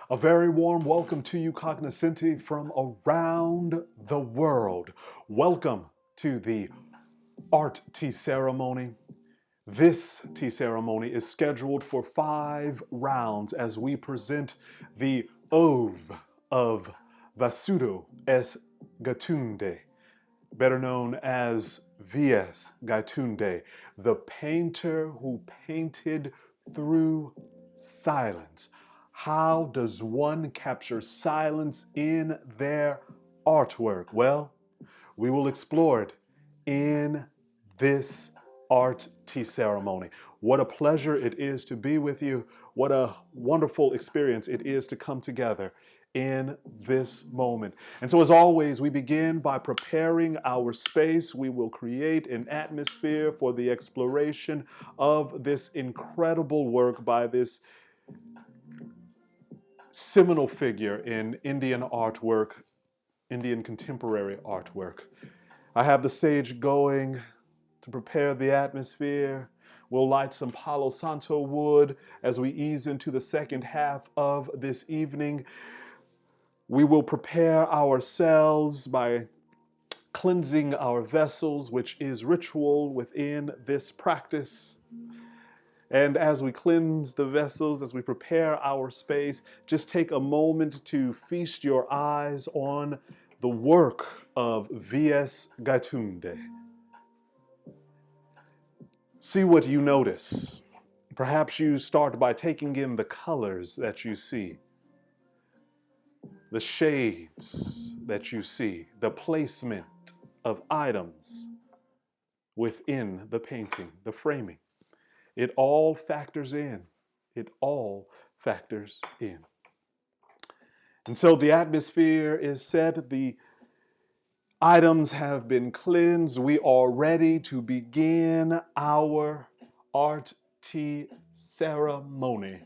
A very warm welcome to you, cognoscenti, from around the world. Welcome to the art tea ceremony. This tea ceremony is scheduled for 5 rounds as we present the oeuvre of Vasudeo S. Gaitonde, better known as V.S. Gaitonde, the painter who painted through silence. How does one capture silence in their artwork? Well, we will explore it in this art tea ceremony. What a pleasure it is to be with you. What a wonderful experience it is to come together in this moment. And so, as always, we begin by preparing our space. We will create an atmosphere for the exploration of this incredible work by this seminal figure in Indian artwork, Indian contemporary artwork. I have the sage going to prepare the atmosphere. We'll light some Palo Santo wood as we ease into the second half of this evening. We will prepare ourselves by cleansing our vessels, which is ritual within this practice. And as we cleanse the vessels, as we prepare our space, just take a moment to feast your eyes on the work of V.S. Gaitonde. See what you notice. Perhaps you start by taking in the colors that you see, the shades that you see, the placement of items within the painting, the framing. It all factors in. It all factors in. And so the atmosphere is set. The items have been cleansed. We are ready to begin our art tea ceremony.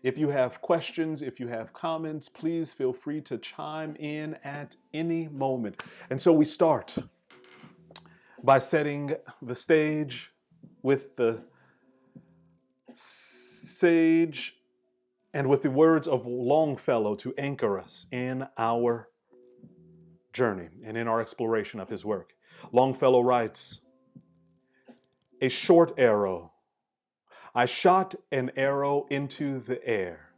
If you have questions, if you have comments, please feel free to chime in at any moment. And so we start by setting the stage with the sage and with the words of Longfellow to anchor us in our journey and in our exploration of his work. Longfellow writes, "A short arrow. I shot an arrow into the air.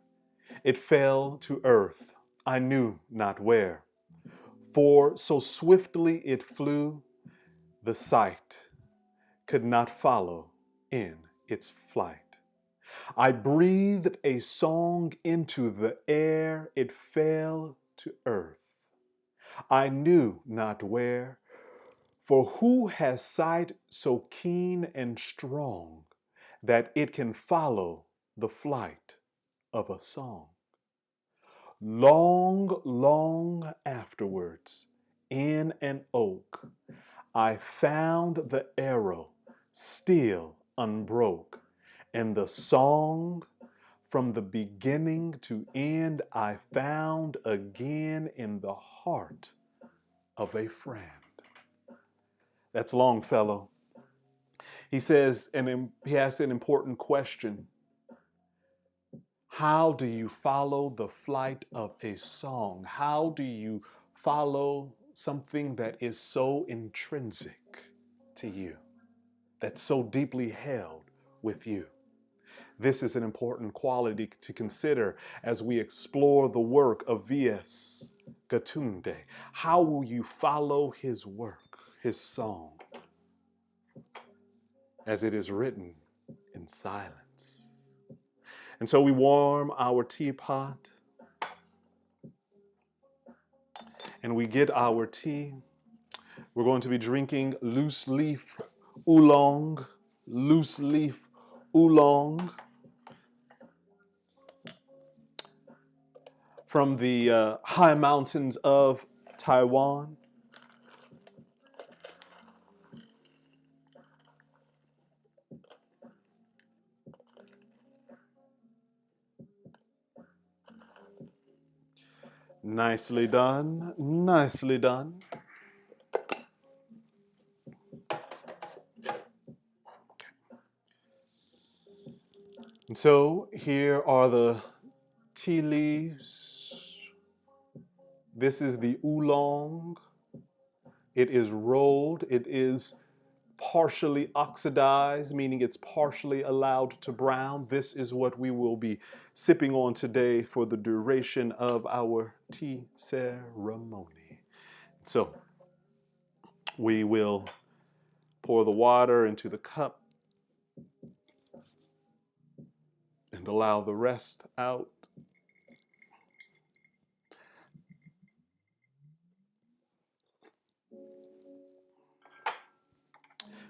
It fell to earth, I knew not where. For so swiftly it flew, the sight could not follow in its flight. I breathed a song into the air, it fell to earth. I knew not where, for who has sight so keen and strong that it can follow the flight of a song? Long, long afterwards, in an oak, I found the arrow still unbroke, and the song from the beginning to end I found again in the heart of a friend." That's Longfellow. He says, and he asks an important question. How do you follow the flight of a song? How do you follow something that is so intrinsic to you, that's so deeply held with you? This is an important quality to consider as we explore the work of V.S. Gaitonde. How will you follow his work, his song, as it is written in silence? And so we warm our teapot and we get our tea. We're going to be drinking loose leaf oolong, from the high mountains of Taiwan. Nicely done, nicely done. And so here are the tea leaves. This is the oolong. It is rolled. It is partially oxidized, meaning it's partially allowed to brown. This is what we will be sipping on today for the duration of our tea ceremony. So we will pour the water into the cup and allow the rest out.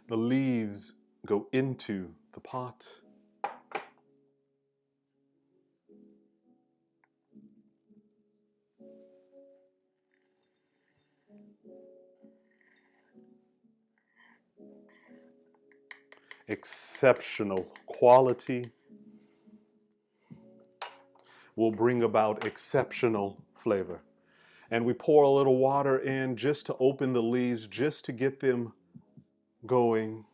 The leaves go into the pot. Exceptional quality will bring about exceptional flavor. And we pour a little water in just to open the leaves, just to get them going.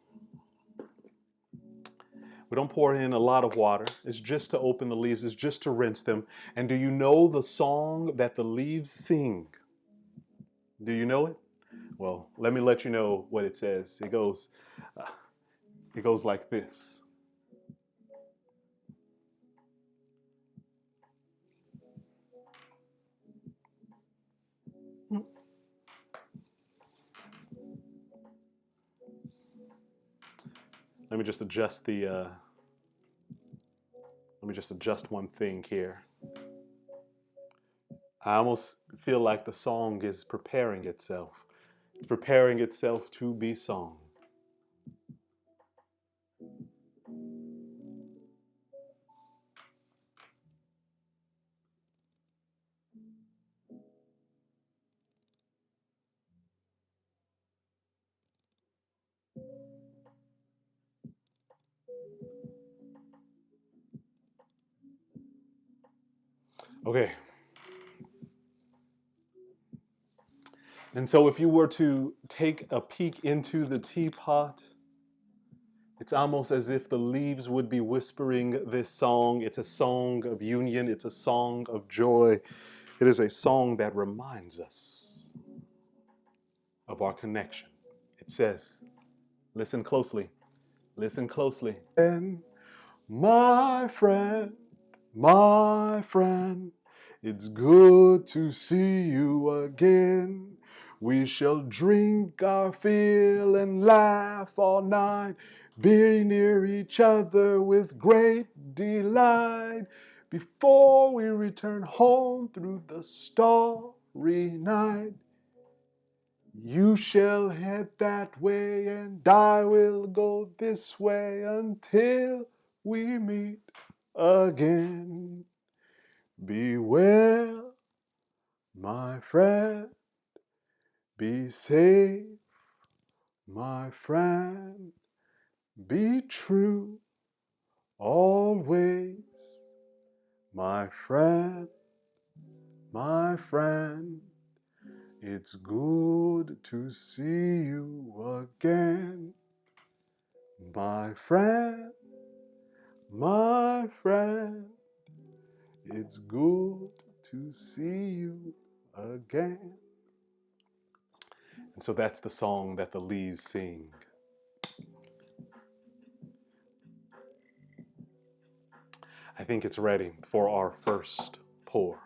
We don't pour in a lot of water. It's just to open the leaves. It's just to rinse them. And do you know the song that the leaves sing? Do you know it? Well, let me let you know what it says. It goes like this. Let me just adjust one thing here. I almost feel like the song is preparing itself. It's preparing itself to be sung. Okay. And so if you were to take a peek into the teapot, it's almost as if the leaves would be whispering this song. It's a song of union. It's a song of joy. It is a song that reminds us of our connection. It says, listen closely, listen closely. And my friend, it's good to see you again. We shall drink our fill and laugh all night, be near each other with great delight. Before we return home through the starry night, you shall head that way and I will go this way until we meet again. Be well, my friend. Be safe, my friend. Be true always, my friend, my friend. It's good to see you again, my friend, my friend. It's good to see you again. And so that's the song that the leaves sing. I think it's ready for our first pour.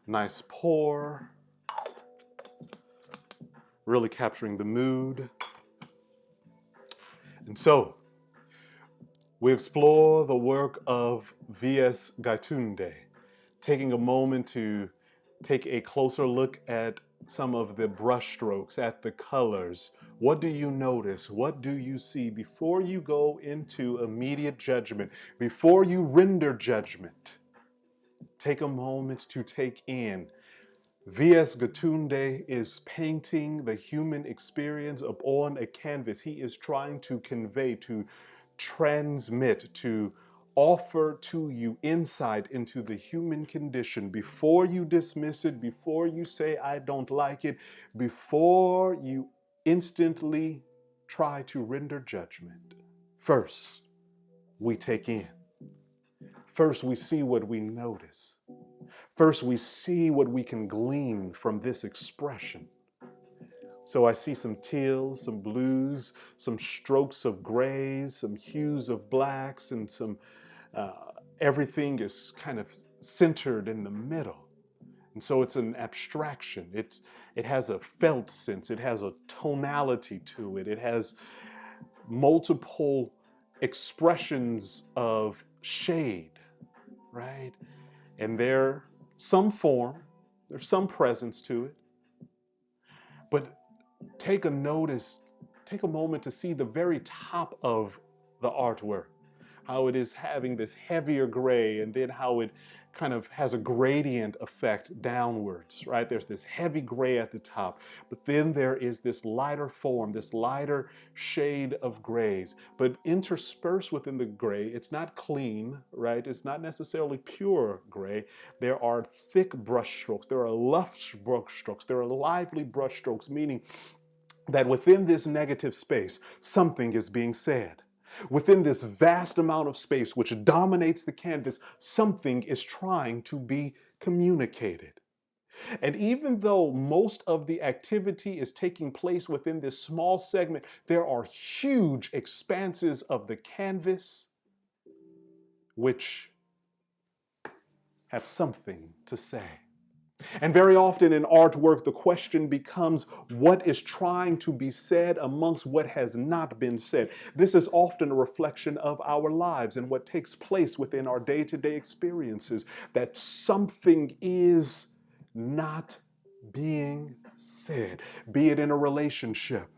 Nice pour. Really capturing the mood. And so, we explore the work of V.S. Gaitonde, taking a moment to take a closer look at some of the brushstrokes, at the colors. What do you notice? What do you see before you go into immediate judgment, before you render judgment? Take a moment to take in. V.S. Gaitonde is painting the human experience upon a canvas. He is trying to convey, to transmit, to offer to you insight into the human condition before you dismiss it, before you say, I don't like it, before you instantly try to render judgment. First, we take in. First, we see what we notice. First, we see what we can glean from this expression. So I see some teals, some blues, some strokes of grays, some hues of blacks, and some everything is kind of centered in the middle. And so it's an abstraction. It has a felt sense. It has a tonality to it. It has multiple expressions of shade, right? And there's some form, there's some presence to it. But take a moment to see the very top of the artwork, how it is having this heavier gray, and then how it kind of has a gradient effect downwards, right? There's this heavy gray at the top, but then there is this lighter form, this lighter shade of grays. But interspersed within the gray, it's not clean, right? It's not necessarily pure gray. There are thick brushstrokes, there are lush brushstrokes, there are lively brushstrokes, meaning that within this negative space, something is being said. Within this vast amount of space which dominates the canvas, something is trying to be communicated. And even though most of the activity is taking place within this small segment, there are huge expanses of the canvas which have something to say. And very often in artwork, the question becomes, what is trying to be said amongst what has not been said? This is often a reflection of our lives and what takes place within our day-to-day experiences, that something is not being said, be it in a relationship.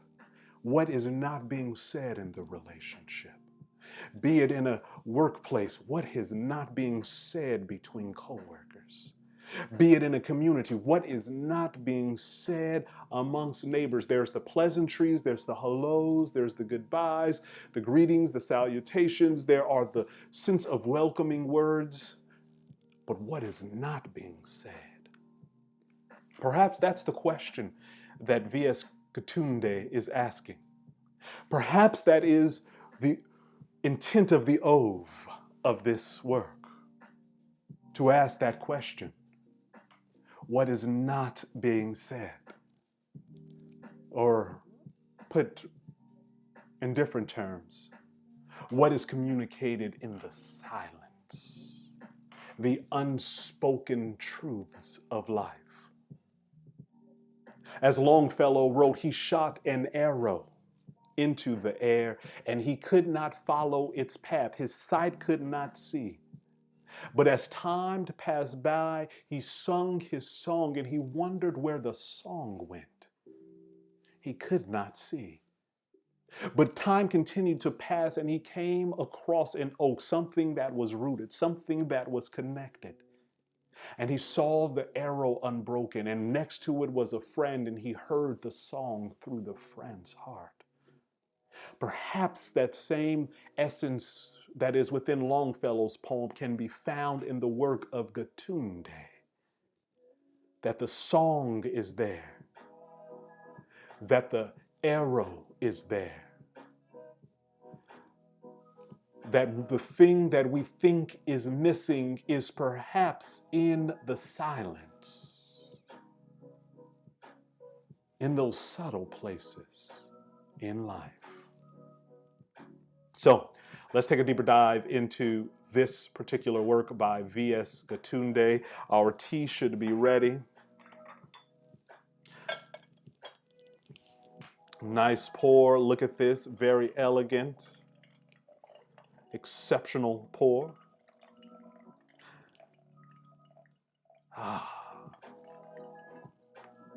What is not being said in the relationship? Be it in a workplace, what is not being said between coworkers? Be it in a community, what is not being said amongst neighbors? There's the pleasantries, there's the hellos, there's the goodbyes, the greetings, the salutations, there are the sense of welcoming words. But what is not being said? Perhaps that's the question that V.S. Gaitonde is asking. Perhaps that is the intent of the oeuvre of this work, to ask that question. What is not being said? Or put in different terms, what is communicated in the silence? The unspoken truths of life. As Longfellow wrote, he shot an arrow into the air and he could not follow its path. His sight could not see. But as time passed by, he sung his song and he wondered where the song went. He could not see. But time continued to pass and he came across an oak, something that was rooted, something that was connected. And he saw the arrow unbroken, and next to it was a friend, and he heard the song through the friend's heart. Perhaps that same essence that is within Longfellow's poem can be found in the work of Gaitonde. That the song is there, that the arrow is there, that the thing that we think is missing is perhaps in the silence, in those subtle places in life. So let's take a deeper dive into this particular work by V.S. Gaitonde. Our tea should be ready. Nice pour. Look at this. Very elegant. Exceptional pour.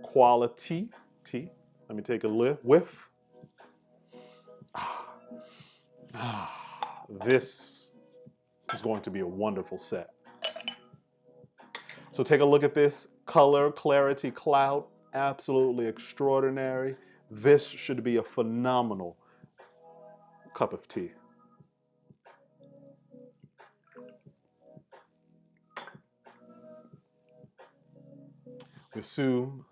Quality tea. Let me take a whiff. This is going to be a wonderful set. So take a look at this. Color, clarity, clout, absolutely extraordinary. This should be a phenomenal cup of tea. Visu.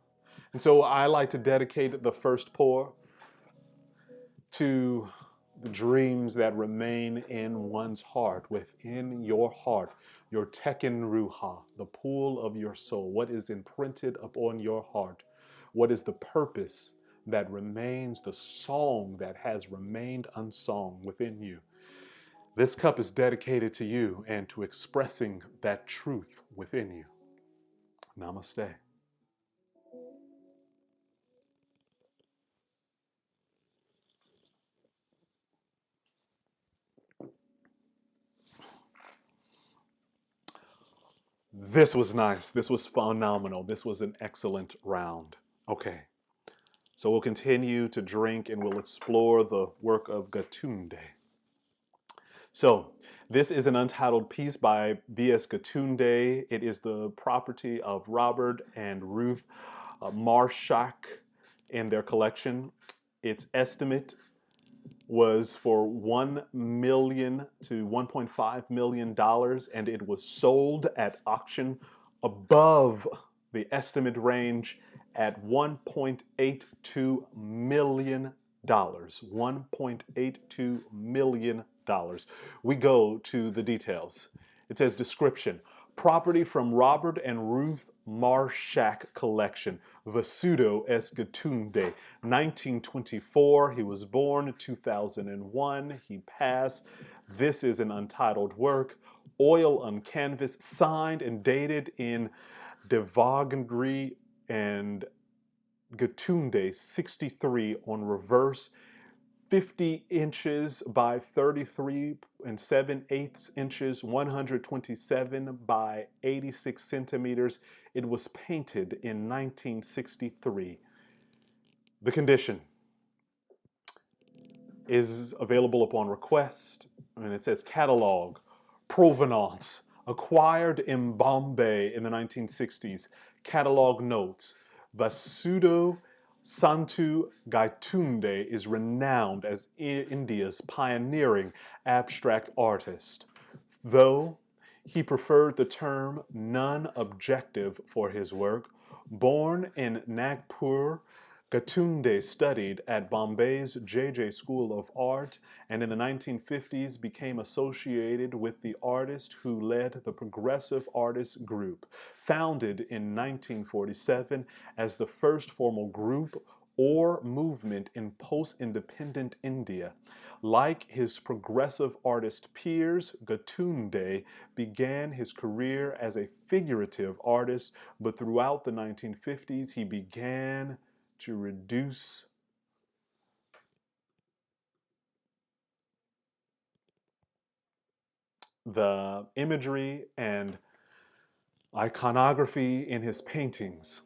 And so I like to dedicate the first pour to the dreams that remain in one's heart, within your heart, your Tekken Ruha, the pool of your soul. What is imprinted upon your heart? What is the purpose that remains, the song that has remained unsung within you? This cup is dedicated to you and to expressing that truth within you. Namaste. This was nice. This was phenomenal. This was an excellent round. Okay, so we'll continue to drink and we'll explore the work of Gaitonde. So, this is an untitled piece by V.S. Gaitonde. It is the property of Robert and Ruth Marque in their collection. Its estimate was for $1 million to $1.5 million, and it was sold at auction above the estimate range at $1.82 million. $1.82 million. We go to the details. It says description. Property from Robert and Ruth Marque collection. Vasudeo S. Gaitonde, 1924. He was born 2001. He passed. This is an untitled work. Oil on canvas, signed and dated in Devagandri and Gaitonde 63 on reverse, 50 inches by 33 and 7/8 inches, 127 by 86 centimeters. It was painted in 1963. The condition is available upon request, and it says catalog, provenance, acquired in Bombay in the 1960s. Catalog notes, Vasudeo Santu Gaitonde is renowned as India's pioneering abstract artist, though he preferred the term non-objective for his work. Born in Nagpur, Gaitonde studied at Bombay's J.J. School of Art and in the 1950s became associated with the artist who led the Progressive Artists Group, founded in 1947 as the first formal group or movement in post-independent India. Like his progressive artist peers, Gaitonde began his career as a figurative artist, but throughout the 1950s he began to reduce the imagery and iconography in his paintings.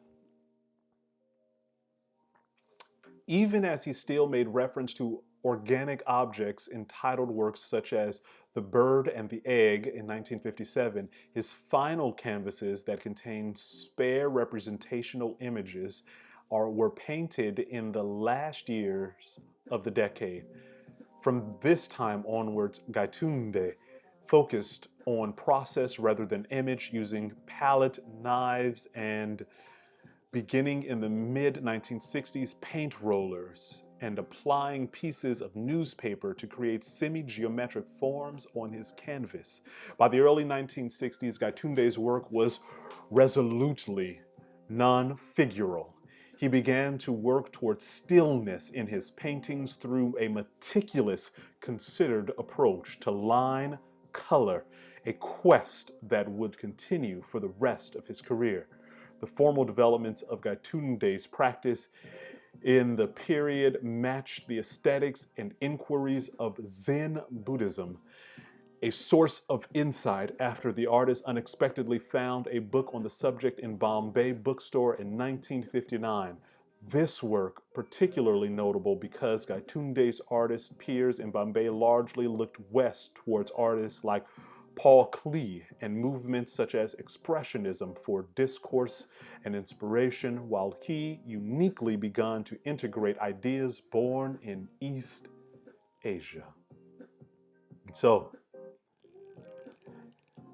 Even as he still made reference to organic objects in titled works such as The Bird and the Egg in 1957, his final canvases that contain spare representational images were painted in the last years of the decade. From this time onwards, Gaitonde focused on process rather than image, using palette, knives, and beginning in the mid-1960s, paint rollers, and applying pieces of newspaper to create semi-geometric forms on his canvas. By the early 1960s, Gaitonde's work was resolutely non-figural. He began to work towards stillness in his paintings through a meticulous, considered approach to line, color, a quest that would continue for the rest of his career. The formal developments of Gaitonde's practice in the period matched the aesthetics and inquiries of Zen Buddhism, a source of insight after the artist unexpectedly found a book on the subject in Bombay bookstore in 1959. This work particularly notable because Gaitonde's artist peers in Bombay largely looked west towards artists like Paul Klee and movements such as Expressionism for discourse and inspiration, while he uniquely begun to integrate ideas born in East Asia. So,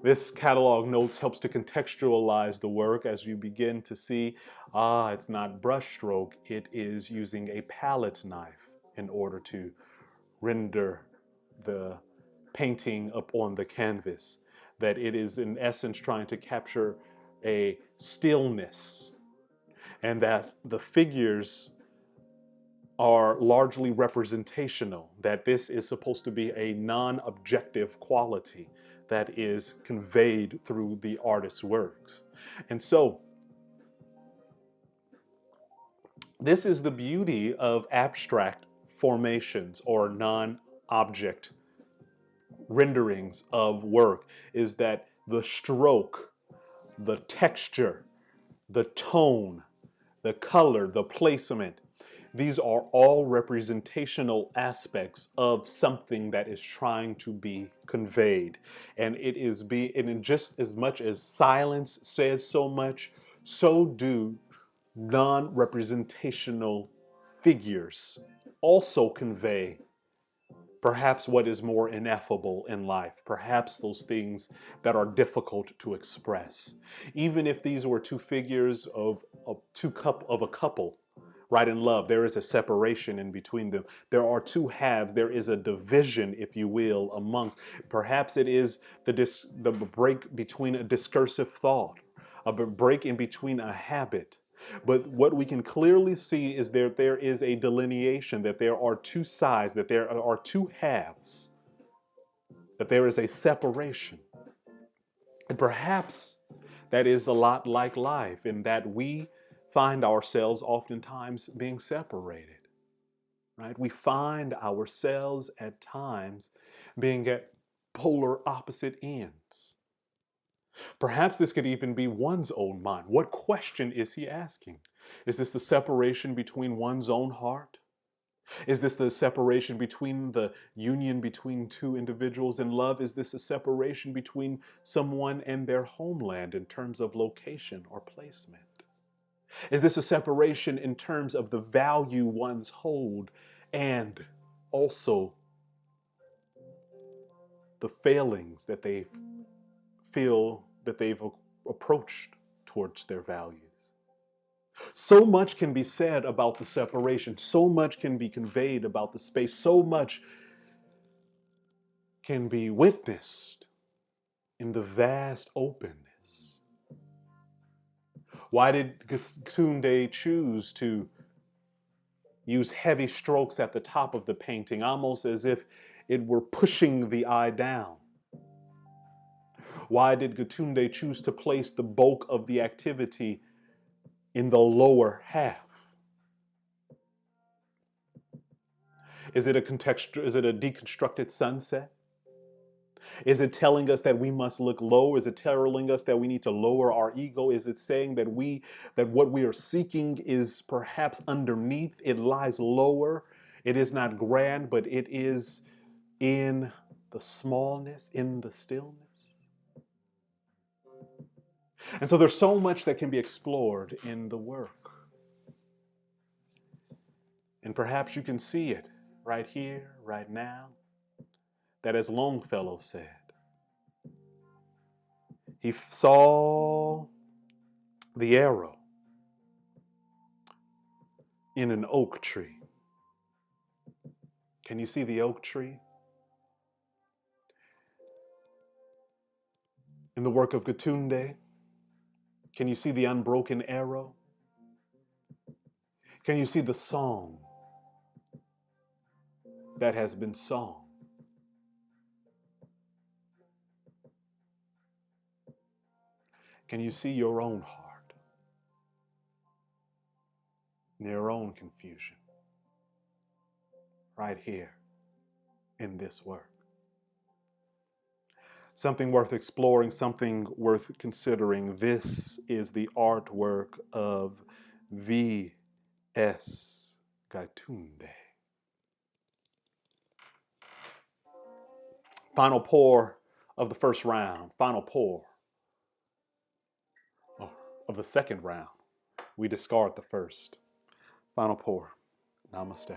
This catalog notes helps to contextualize the work as you begin to see, it's not brushstroke, it is using a palette knife in order to render the painting up on the canvas. That it is in essence trying to capture a stillness, and that the figures are largely representational, that this is supposed to be a non-objective quality that is conveyed through the artist's works. And so this is the beauty of abstract formations or non-object renderings of work, is that the stroke, the texture, the tone, the color, the placement, these are all representational aspects of something that is trying to be conveyed. And and just as much as silence says so much, so do non-representational figures also convey perhaps what is more ineffable in life, perhaps those things that are difficult to express. Even if these were two figures of a couple, right, in love, there is a separation in between them. There are two halves. There is a division, if you will, amongst. Perhaps it is the break between a discursive thought, a break in between a habit. But what we can clearly see is that there is a delineation, that there are two sides, that there are two halves, that there is a separation. And perhaps that is a lot like life, in that we find ourselves oftentimes being separated, right? We find ourselves at times being at polar opposite ends. Perhaps this could even be one's own mind. What question is he asking? Is this the separation between one's own heart? Is this the separation between the union between two individuals in love? Is this a separation between someone and their homeland in terms of location or placement? Is this a separation in terms of the value one's hold and also the failings that they feel that they've approached towards their values? So much can be said about the separation. So much can be conveyed about the space. So much can be witnessed in the vast openness. Why did Gaitonde choose to use heavy strokes at the top of the painting, almost as if it were pushing the eye down? Why did Gaitonde choose to place the bulk of the activity in the lower half? Is it a deconstructed sunset? Is it telling us that we must look low? Is it telling us that we need to lower our ego? Is it saying that what we are seeking is perhaps underneath? It lies lower. It is not grand, but it is in the smallness, in the stillness. And so there's so much that can be explored in the work. And perhaps you can see it right here, right now, that as Longfellow said, he saw the arrow in an oak tree. Can you see the oak tree? In the work of Gaitonde, can you see the unbroken arrow? Can you see the song that has been sung? Can you see your own heart and your own confusion right here in this work? Something worth exploring, something worth considering. This is the artwork of V.S. Gaitonde. Final pour of the first round. Final pour of the second round. We discard the first. Final pour. Namaste.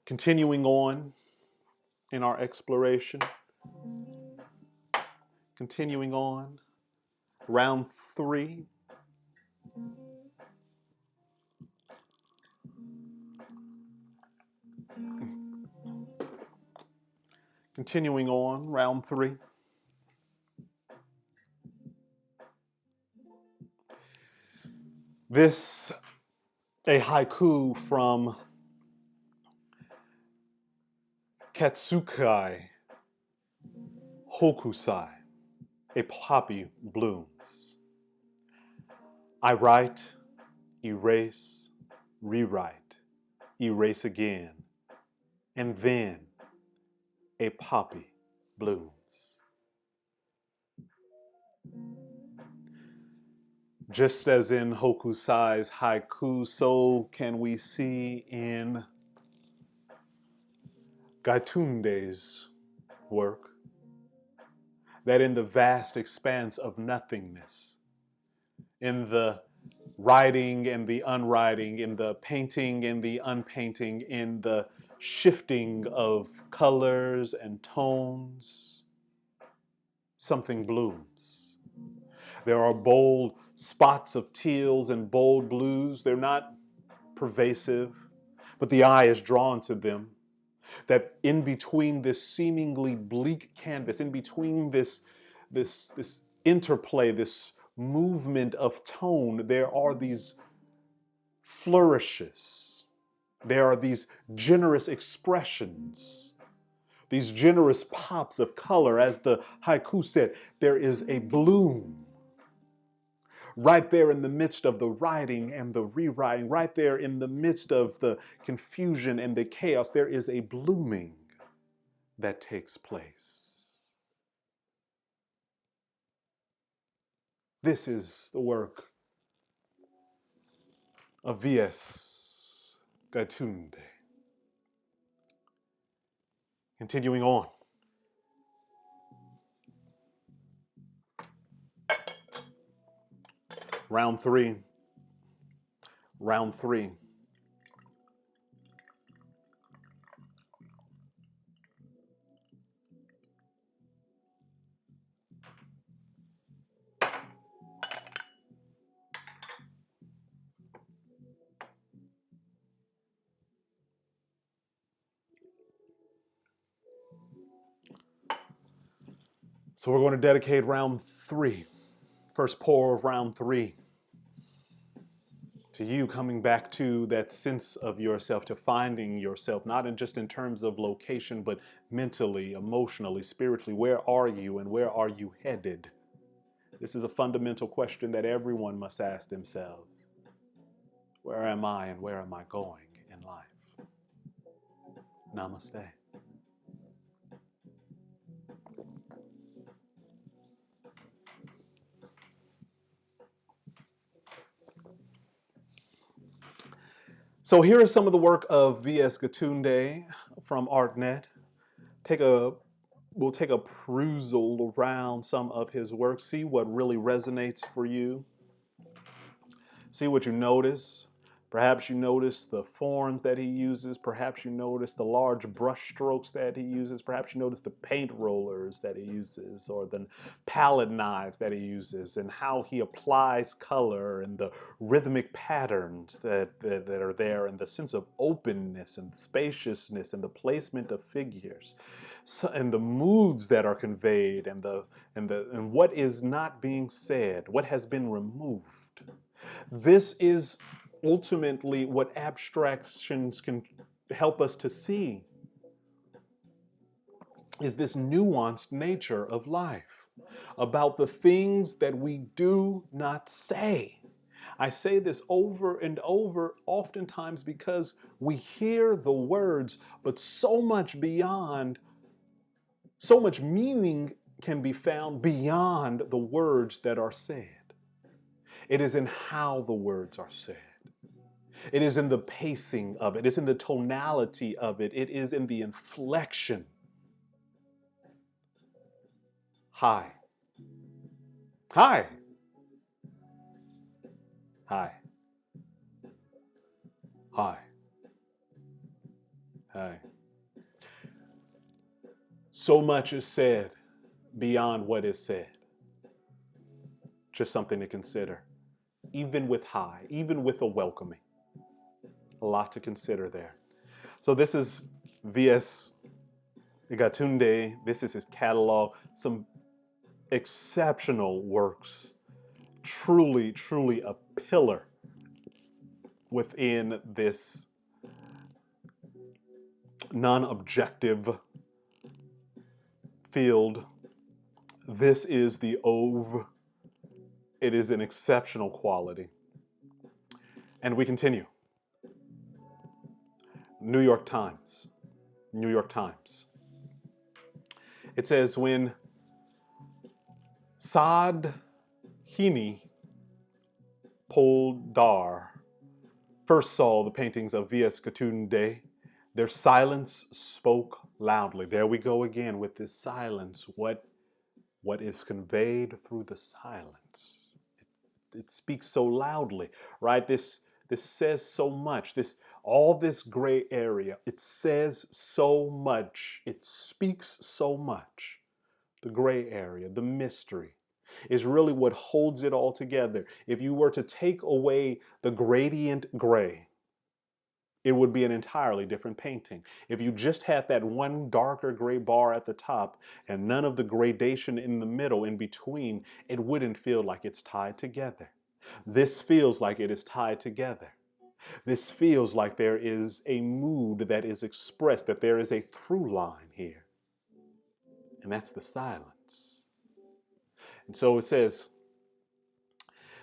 Continuing on in our exploration, continuing on, round 3. Continuing on, round 3. This, a haiku from Katsukai Hokusai, a poppy blooms. I write, erase, rewrite, erase again, and then a poppy blooms. Just as in Hokusai's haiku, so can we see in Gaitonde's work that in the vast expanse of nothingness, in the writing and the unwriting, in the painting and the unpainting, in the shifting of colors and tones, something blooms. There are bold spots of teals and bold blues. They're not pervasive, but the eye is drawn to them. That in between this seemingly bleak canvas, in between this interplay, this movement of tone, there are these flourishes. There are these generous expressions, these generous pops of color. As the haiku said, there is a bloom right there in the midst of the writing and the rewriting, right there in the midst of the confusion and the chaos. There is a blooming that takes place. This is the work of V.S. Gaitonde. Continuing on. Round 3. Round 3. So we're going to dedicate round 3, first pour of round 3, to you coming back to that sense of yourself, to finding yourself, not just in terms of location, but mentally, emotionally, spiritually. Where are you and where are you headed? This is a fundamental question that everyone must ask themselves. Where am I and where am I going in life? Namaste. So here is some of the work of V.S. Gaitonde from ArtNet. We'll take a perusal around some of his work, see what really resonates for you, see what you notice. Perhaps you notice the forms that he uses. Perhaps you notice the large brush strokes that he uses. Perhaps you notice the paint rollers that he uses, or the palette knives that he uses, and how he applies color and the rhythmic patterns that are there, and the sense of openness and spaciousness and the placement of figures, and the moods that are conveyed, and what is not being said, what has been removed. This is ultimately what abstractions can help us to see, is this nuanced nature of life, about the things that we do not say. I say this over and over, oftentimes because we hear the words, but so much beyond, so much meaning can be found beyond the words that are said. It is in how the words are said. It is in the pacing of it. It's in the tonality of it. It is in the inflection. Hi. Hi. Hi. Hi. Hi. So much is said beyond what is said. Just something to consider. Even with high, even with a welcoming. A lot to consider there. So this is V.S. Gaitonde. This is his catalog. Some exceptional works. Truly, truly a pillar within this non-objective field. This is the oeuvre. It is an exceptional quality. And we continue. New York Times. New York Times. It says, when Saad Hini Poldar first saw the paintings of V.S. Gaitonde, their silence spoke loudly. There we go again with this silence. What is conveyed through the silence? It speaks so loudly, right? This says so much. All this gray area, it says so much. It speaks so much. The gray area, the mystery, is really what holds it all together. If you were to take away the gradient gray, it would be an entirely different painting. If you just had that one darker gray bar at the top and none of the gradation in the middle, in between, it wouldn't feel like it's tied together. This feels like it is tied together. This feels like there is a mood that is expressed, that there is a through line here. And that's the silence. And so it says,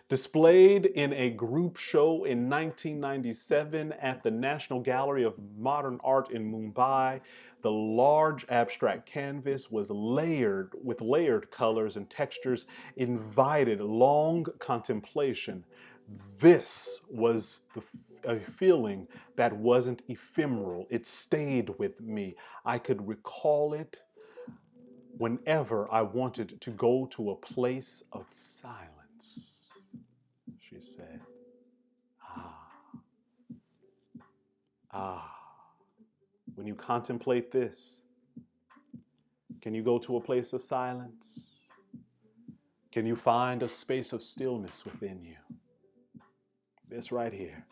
displayed in a group show in 1997 at the National Gallery of Modern Art in Mumbai, the large abstract canvas was layered with layered colors and textures, invited long contemplation. This was a feeling that wasn't ephemeral. It stayed with me. I could recall it whenever I wanted to go to a place of silence. She said, when you contemplate this, can you go to a place of silence? Can you find a space of stillness within you? This right here.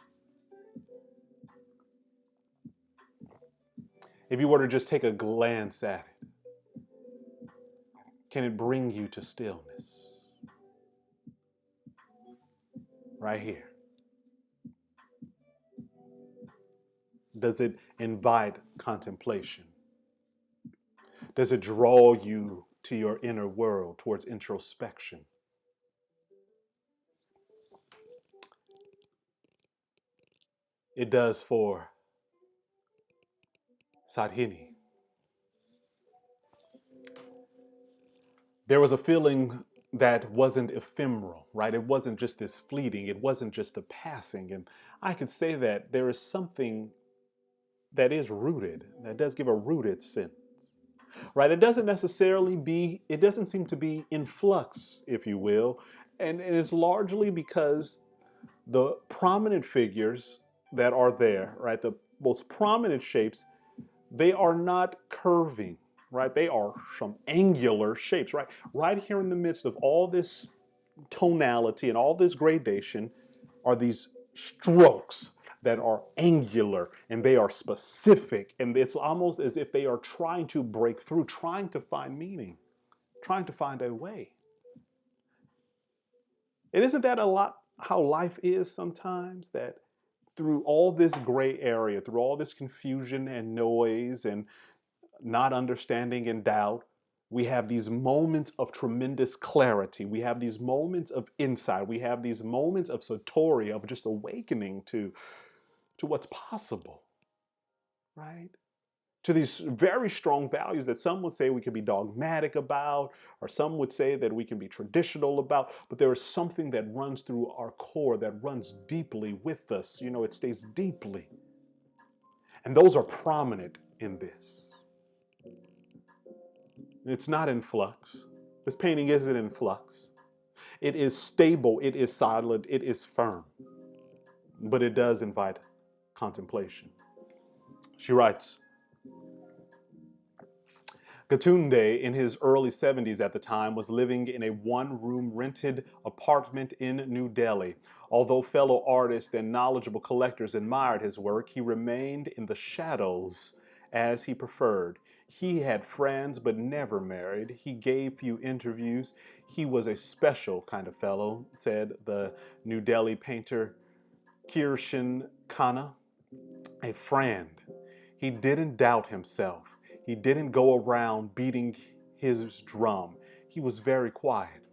If you were to just take a glance at it, can it bring you to stillness? Right here. Does it invite contemplation? Does it draw you to your inner world, towards introspection? It does for Sadhini. There was a feeling that wasn't ephemeral, right? It wasn't just this fleeting. It wasn't just a passing. And I could say that there is something that is rooted, that does give a rooted sense, right? It doesn't seem to be in flux, if you will. And it is largely because the prominent figures that are there, right? The most prominent shapes, they are not curving, right? They are some angular shapes, right? Right here in the midst of all this tonality and all this gradation are these strokes that are angular and they are specific. And it's almost as if they are trying to break through, trying to find meaning, trying to find a way. And isn't that a lot how life is sometimes? That through all this gray area, through all this confusion and noise and not understanding and doubt, we have these moments of tremendous clarity. We have these moments of insight. We have these moments of satori, of just awakening to what's possible, right? To these very strong values that some would say we can be dogmatic about, or some would say that we can be traditional about, but there is something that runs through our core, that runs deeply with us. You know, it stays deeply. And those are prominent in this. It's not in flux. This painting isn't in flux. It is stable, it is solid, it is firm. But it does invite contemplation. She writes, Gaitonde, in his early 70s at the time, was living in a one-room rented apartment in New Delhi. Although fellow artists and knowledgeable collectors admired his work, he remained in the shadows as he preferred. He had friends but never married. He gave few interviews. He was a special kind of fellow, said the New Delhi painter Kirshan Khanna, a friend. He didn't doubt himself. He didn't go around beating his drum. He was very quiet.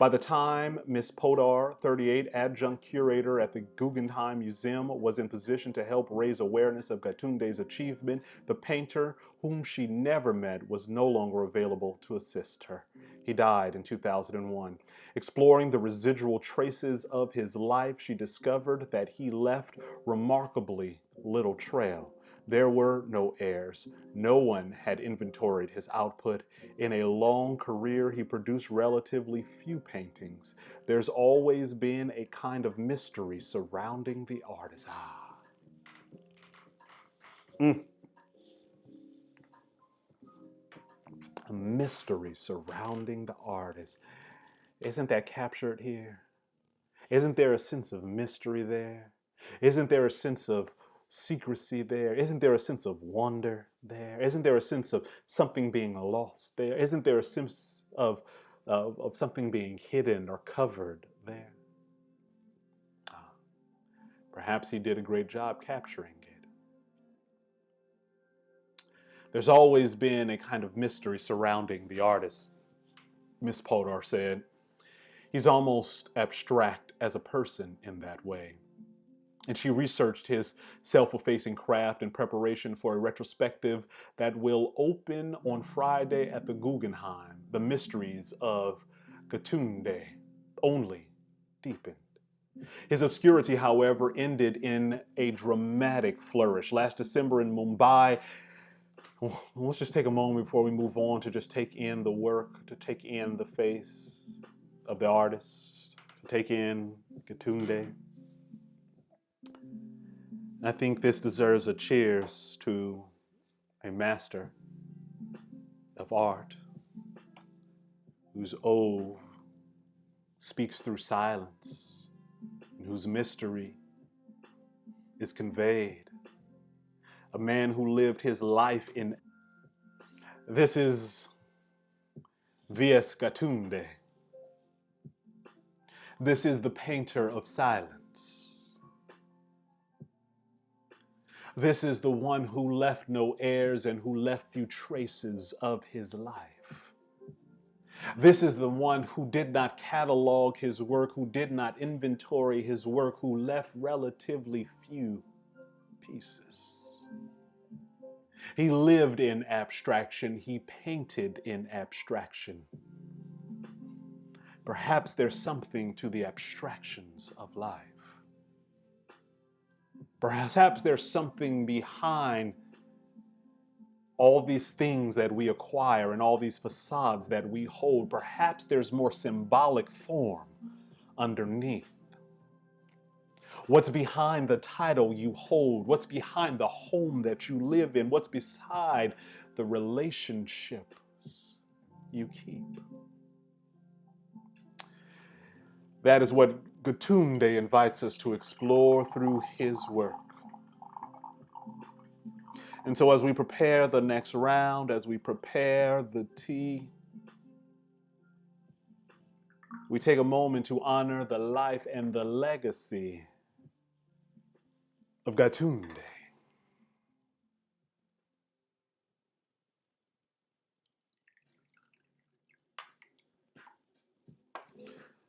By the time Miss Podar, 38, adjunct curator at the Guggenheim Museum, was in position to help raise awareness of Gaitonde's achievement, the painter, whom she never met, was no longer available to assist her. He died in 2001. Exploring the residual traces of his life, she discovered that he left remarkably little trail. There were no heirs. No one had inventoried his output. In a long career, he produced relatively few paintings. There's always been a kind of mystery surrounding the artist. A mystery surrounding the artist. Isn't that captured here? Isn't there a sense of mystery there? Isn't there a sense of secrecy there? Isn't there a sense of wonder there? Isn't there a sense of something being lost there? Isn't there a sense of something being hidden or covered there? Perhaps he did a great job capturing it. There's always been a kind of mystery surrounding the artist, Miss Podar said. He's almost abstract as a person in that way. And she researched his self-effacing craft in preparation for a retrospective that will open on Friday at the Guggenheim. The mysteries of Gaitonde only deepened. His obscurity, however, ended in a dramatic flourish. Last December in Mumbai, let's just take a moment before we move on to just take in the work, to take in the face of the artist, to take in Gaitonde. I think this deserves a cheers to a master of art whose oeuvre speaks through silence and whose mystery is conveyed. A man who lived his life in... This is V.S. Gaitonde. This is the painter of silence. This is the one who left no heirs and who left few traces of his life. This is the one who did not catalog his work, who did not inventory his work, who left relatively few pieces. He lived in abstraction. He painted in abstraction. Perhaps there's something to the abstractions of life. Perhaps there's something behind all these things that we acquire and all these facades that we hold. Perhaps there's more symbolic form underneath. What's behind the title you hold? What's behind the home that you live in? What's beside the relationships you keep? That is what Gaitonde invites us to explore through his work. And so as we prepare the next round, as we prepare the tea, we take a moment to honor the life and the legacy of Gaitonde.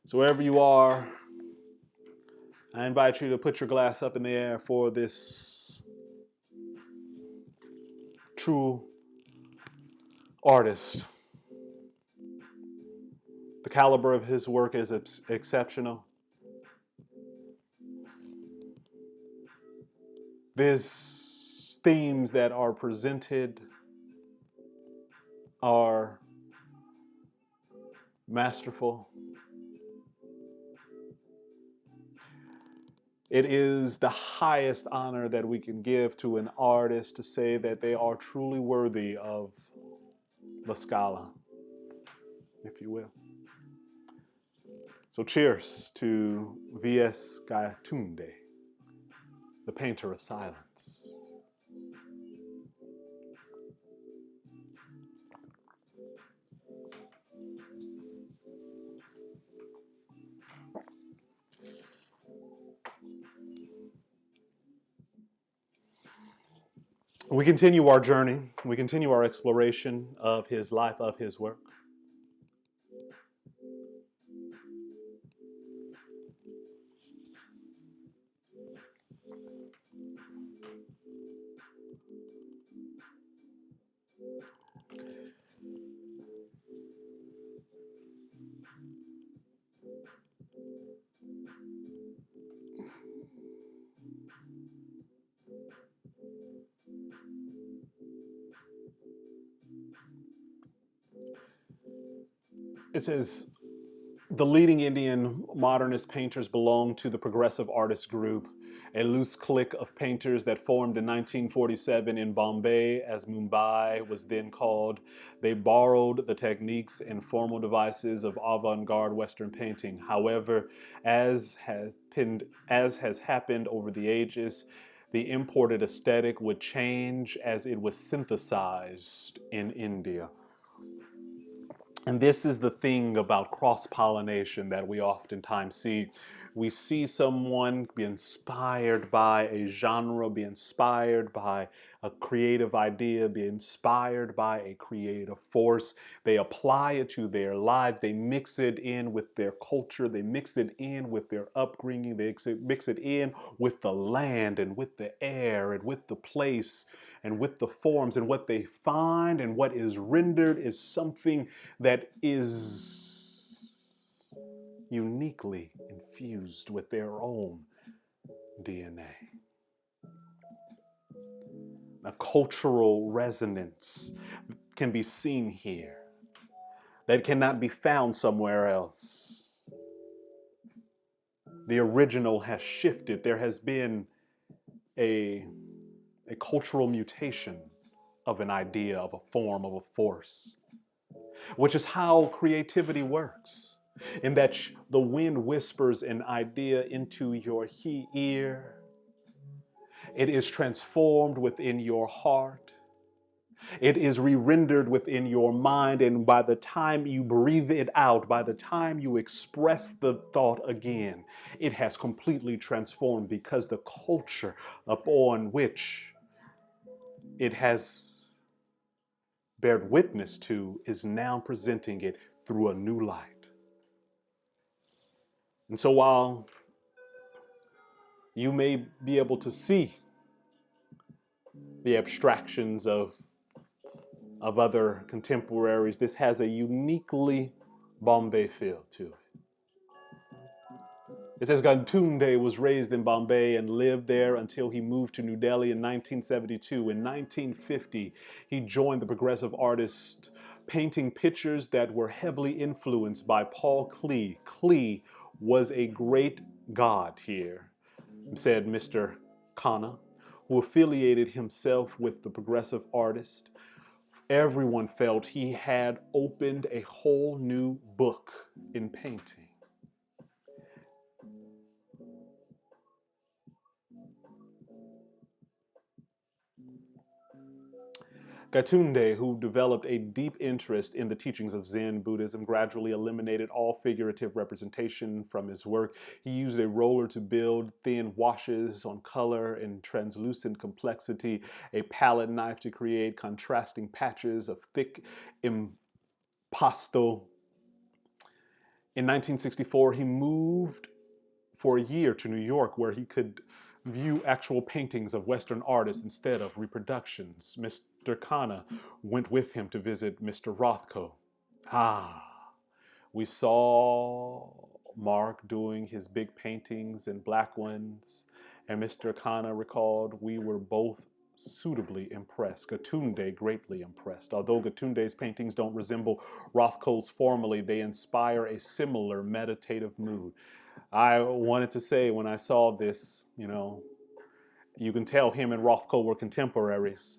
So wherever you are, I invite you to put your glass up in the air for this true artist. The caliber of his work is exceptional. These themes that are presented are masterful. It is the highest honor that we can give to an artist to say that they are truly worthy of La Scala, if you will. So cheers to V.S. Gaitonde, the painter of silence. We continue our journey. We continue our exploration of his life, of his work. It says, the leading Indian modernist painters belong to the progressive artist group, a loose clique of painters that formed in 1947 in Bombay, as Mumbai was then called. They borrowed the techniques and formal devices of avant-garde Western painting. However, as has happened over the ages, the imported aesthetic would change as it was synthesized in India. And this is the thing about cross-pollination that we oftentimes see. We see someone be inspired by a genre, be inspired by a creative idea, be inspired by a creative force. They apply it to their lives. They mix it in with their culture. They mix it in with their upbringing. They mix it in with the land and with the air and with the place and with the forms, and what they find and what is rendered is something that is uniquely infused with their own DNA. A cultural resonance can be seen here that cannot be found somewhere else. The original has shifted. There has been a cultural mutation of an idea, of a form, of a force, which is how creativity works, in that the wind whispers an idea into your ear. It is transformed within your heart. It is re-rendered within your mind, and by the time you breathe it out, by the time you express the thought again, it has completely transformed, because the culture upon which it has bared witness to is now presenting it through a new light. And so while you may be able to see the abstractions of other contemporaries, this has a uniquely Bombay feel to it. It says Gaitonde was raised in Bombay and lived there until he moved to New Delhi in 1972. In 1950, he joined the progressive artists, painting pictures that were heavily influenced by Paul Klee. Klee was a great god here, said Mr. Khanna, who affiliated himself with the progressive artist. Everyone felt he had opened a whole new book in painting. Gaitonde, who developed a deep interest in the teachings of Zen Buddhism, gradually eliminated all figurative representation from his work. He used a roller to build thin washes on color and translucent complexity, a palette knife to create contrasting patches of thick impasto. In 1964, he moved for a year to New York, where he could view actual paintings of Western artists instead of reproductions. Mr. Khanna went with him to visit Mr. Rothko. We saw Marque doing his big paintings and black ones, and Mr. Khanna recalled, we were both suitably impressed. Gaitonde greatly impressed. Although Gaitonde's paintings don't resemble Rothko's formally, they inspire a similar meditative mood. I wanted to say when I saw this, you can tell him and Rothko were contemporaries.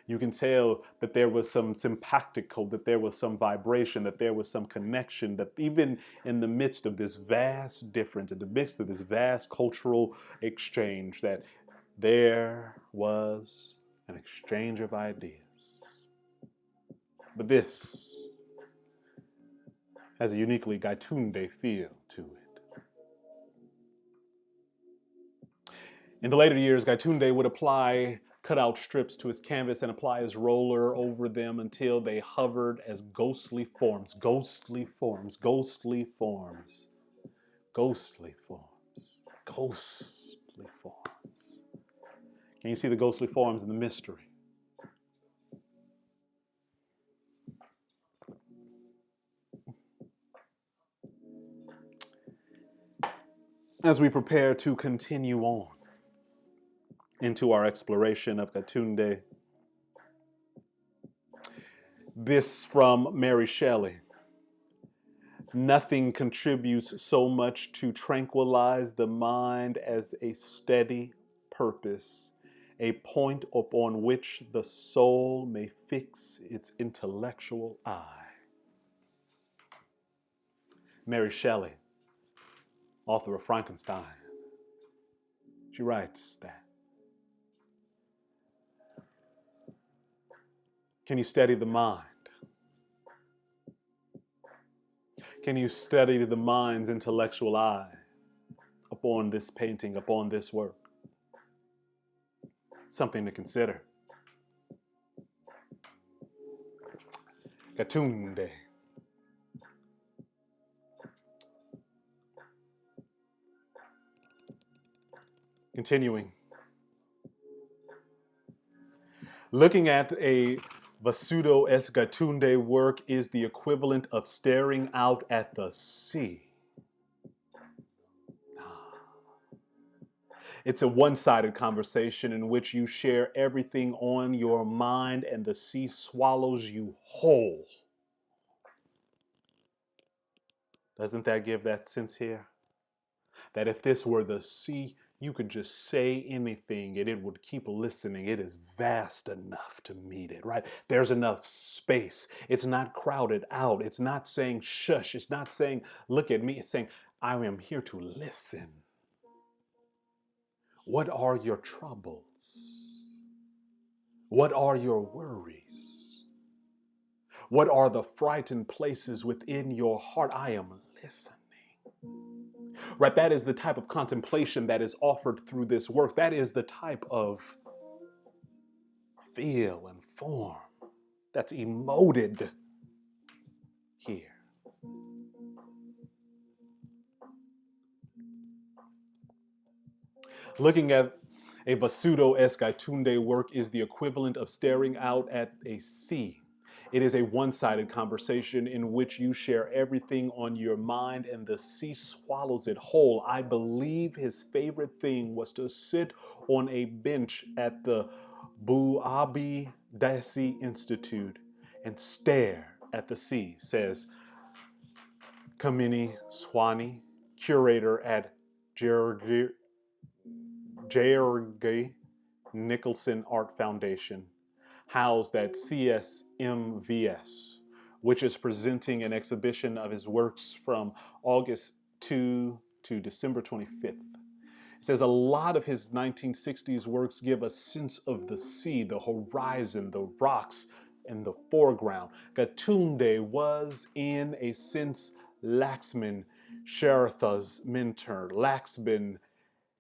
You can tell that there was some sympactical, that there was some vibration, that there was some connection, that even in the midst of this vast difference, in the midst of this vast cultural exchange, that there was an exchange of ideas. But this has a uniquely Gaitonde feel to it. In the later years, Gaitonde would apply cutout strips to his canvas and apply his roller over them until they hovered as ghostly forms, ghostly forms, ghostly forms, ghostly forms, ghostly forms. Can you see the ghostly forms in the mystery? As we prepare to continue on into our exploration of Gaitonde, this from Mary Shelley. Nothing contributes so much to tranquilize the mind as a steady purpose, a point upon which the soul may fix its intellectual eye. Mary Shelley, author of Frankenstein, she writes that. Can you steady the mind? Can you steady the mind's intellectual eye upon this painting, upon this work? Something to consider. Gaitonde. Continuing. Looking at a Vasudeo S Gaitonde work is the equivalent of staring out at the sea. It's a one-sided conversation in which you share everything on your mind and the sea swallows you whole. Doesn't that give that sense here? That if this were the sea, you could just say anything and it would keep listening. It is vast enough to meet it, right? There's enough space. It's not crowded out. It's not saying shush. It's not saying look at me. It's saying I am here to listen. What are your troubles? What are your worries? What are the frightened places within your heart? I am listening. Right, that is the type of contemplation that is offered through this work. That is the type of feel and form that's emoted here. Looking at a Vasudeo S Gaitonde work is the equivalent of staring out at a sea. It is a one-sided conversation in which you share everything on your mind and the sea swallows it whole. I believe his favorite thing was to sit on a bench at the Buabi Dasi Institute and stare at the sea, says Kamini Swani, curator at J. Nicholson Art Foundation, housed at CSMVS, which is presenting an exhibition of his works from August 2 to December 25th. It says a lot of his 1960s works give a sense of the sea, the horizon, the rocks, and the foreground. Gaitonde was, in a sense, Laxman Sharatha's mentor. Laxman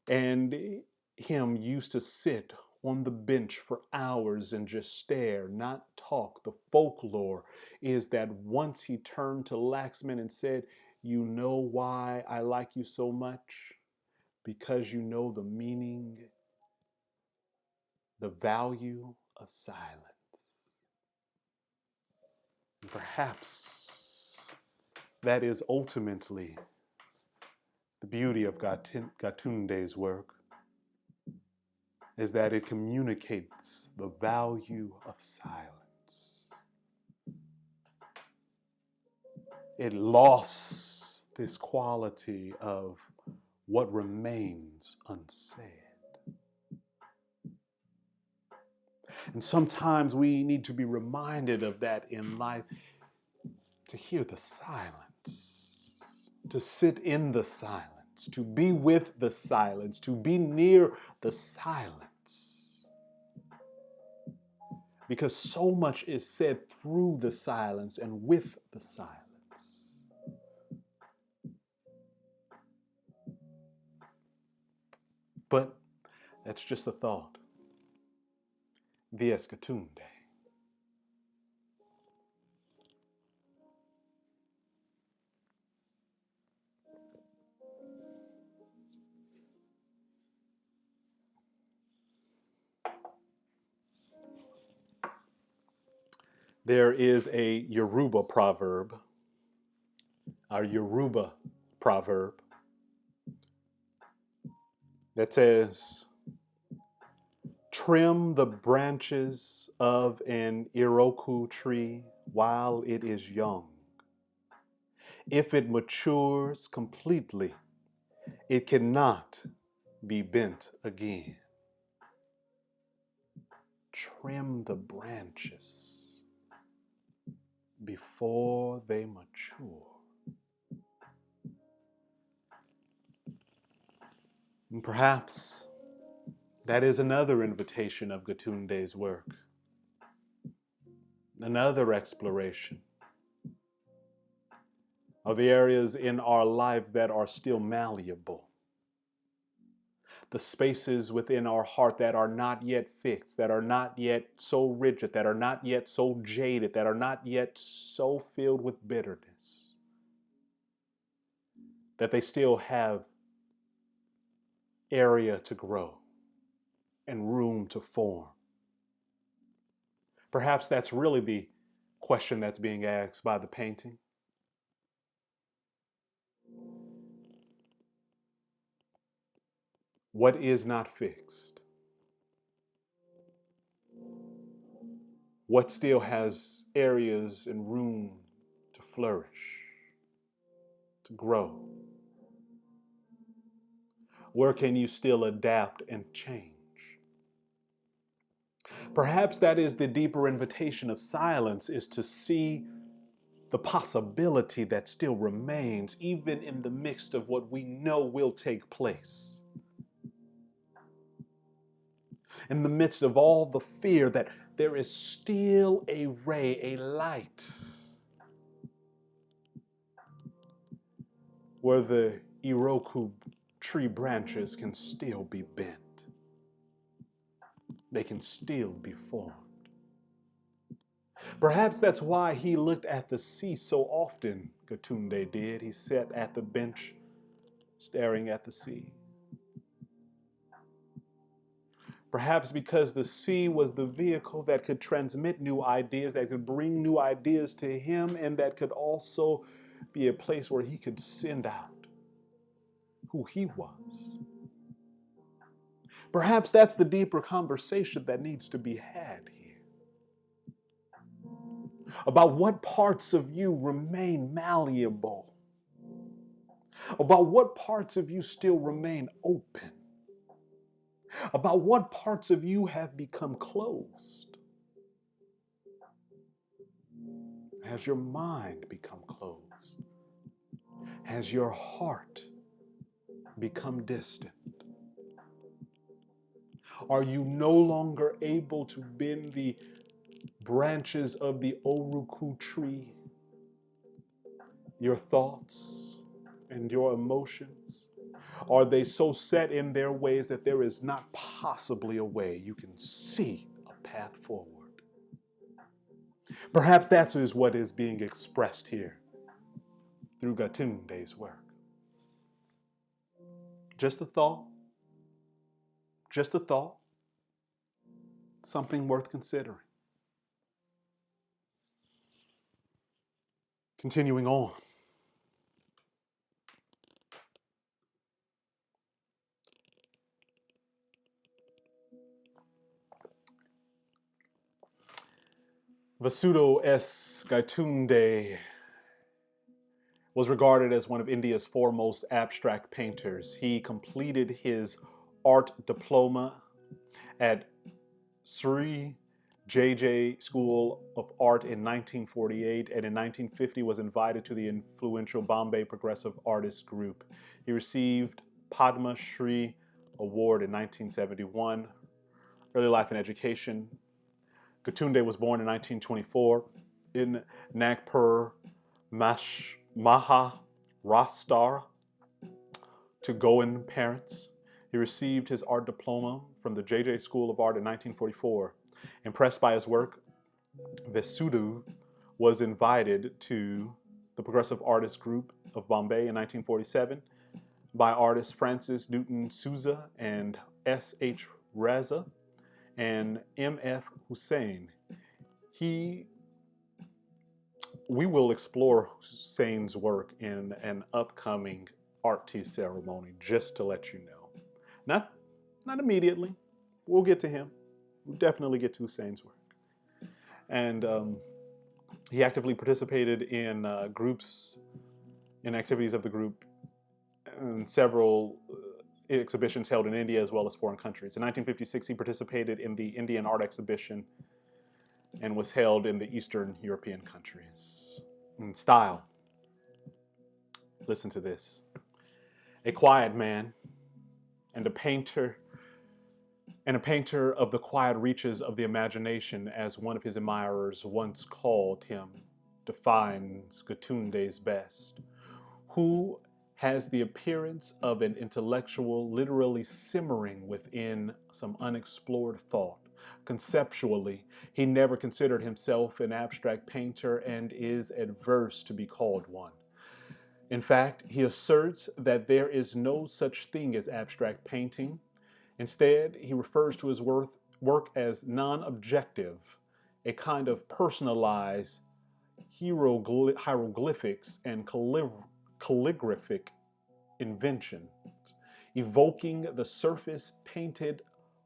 and him used to sit on the bench for hours and just stare, not talk. The folklore is that once he turned to Laxman and said, "You know why I like you so much? Because you know the meaning, the value of silence." And perhaps that is ultimately the beauty of Gaitonde's work, is that it communicates the value of silence. It lofts this quality of what remains unsaid. And sometimes we need to be reminded of that in life, to hear the silence, to sit in the silence, to be with the silence, to be near the silence. Because so much is said through the silence and with the silence. But that's just a thought. Vies Gaitonde. There is a Yoruba proverb, our Yoruba proverb, that says, trim the branches of an iroku tree while it is young. If it matures completely, it cannot be bent again. Trim the branches before they mature. And perhaps that is another invitation of Gaitonde's work, another exploration of the areas in our life that are still malleable, the spaces within our heart that are not yet fixed, that are not yet so rigid, that are not yet so jaded, that are not yet so filled with bitterness, that they still have area to grow and room to form. Perhaps that's really the question that's being asked by the painting. What is not fixed? What still has areas and room to flourish, to grow? Where can you still adapt and change? Perhaps that is the deeper invitation of silence, is to see the possibility that still remains even in the midst of what we know will take place. In the midst of all the fear, that there is still a ray, a light, where the iroku tree branches can still be bent. They can still be formed. Perhaps that's why he looked at the sea so often, Gaitonde did. He sat at the bench staring at the sea. Perhaps because the sea was the vehicle that could transmit new ideas, that could bring new ideas to him, and that could also be a place where he could send out who he was. Perhaps that's the deeper conversation that needs to be had here, about what parts of you remain malleable, about what parts of you still remain open, about what parts of you have become closed. Has your mind become closed? Has your heart become distant? Are you no longer able to bend the branches of the oeuvre tree, your thoughts and your emotions? Are they so set in their ways that there is not possibly a way you can see a path forward? Perhaps that is what is being expressed here through Gaitonde's work. Just a thought, something worth considering. Continuing on. Vasudeo S. Gaitonde was regarded as one of India's foremost abstract painters. He completed his art diploma at Sri J.J. School of Art in 1948, and in 1950 was invited to the influential Bombay Progressive Artists Group. He received Padma Shri Award in 1971. Early life and education. Gaitonde was born in 1924 in Nagpur, Maharashtra, to Goan parents. He received his art diploma from the J.J. School of Art in 1944. Impressed by his work, Vasudeo was invited to the Progressive Artists Group of Bombay in 1947 by artists Francis Newton Souza and S.H. Raza and M.F. Hussain. We will explore Hussein's work in an upcoming art tea ceremony, just to let you know. Not immediately. We'll get to him. We'll definitely get to Hussein's work. And he actively participated in activities of the group in several exhibitions held in India as well as foreign countries. In 1956, he participated in the Indian art exhibition and was held in the Eastern European countries. In style, listen to this. A quiet man and a painter of the quiet reaches of the imagination, as one of his admirers once called him, defines Gaitonde's best, who has the appearance of an intellectual literally simmering within some unexplored thought. Conceptually, he never considered himself an abstract painter and is averse to be called one. In fact, he asserts that there is no such thing as abstract painting. Instead, he refers to his work as non-objective, a kind of personalized hieroglyphics and calligraphic inventions, evoking the surface painted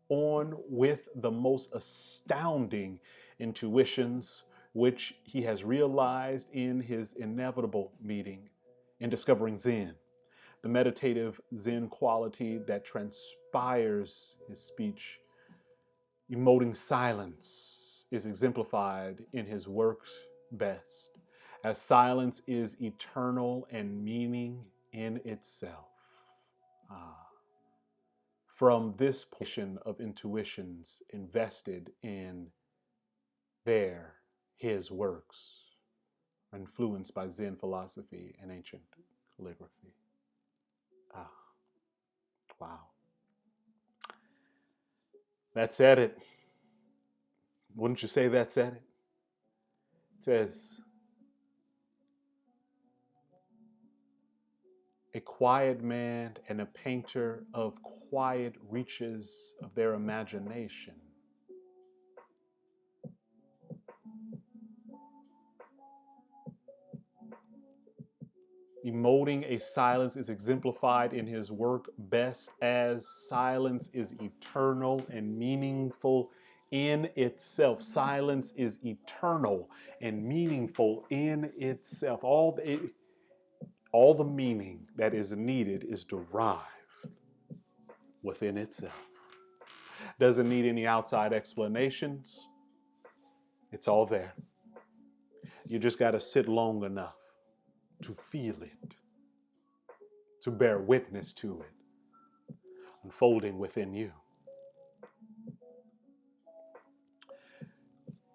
on with the most astounding intuitions, which he has realized in his inevitable meeting in discovering Zen, the meditative Zen quality that transpires his speech. Emoting silence is exemplified in his works best, as silence is eternal and meaning in itself. From this portion of intuitions invested in his works, influenced by Zen philosophy and ancient calligraphy. Wow. That said it. Wouldn't you say that said it? It says, a quiet man and a painter of quiet reaches of their imagination. Emoting a silence is exemplified in his work best, as silence is eternal and meaningful in itself. Silence is eternal and meaningful in itself. All the meaning that is needed is derived within itself. Doesn't need any outside explanations. It's all there. You just got to sit long enough to feel it, to bear witness to it unfolding within you.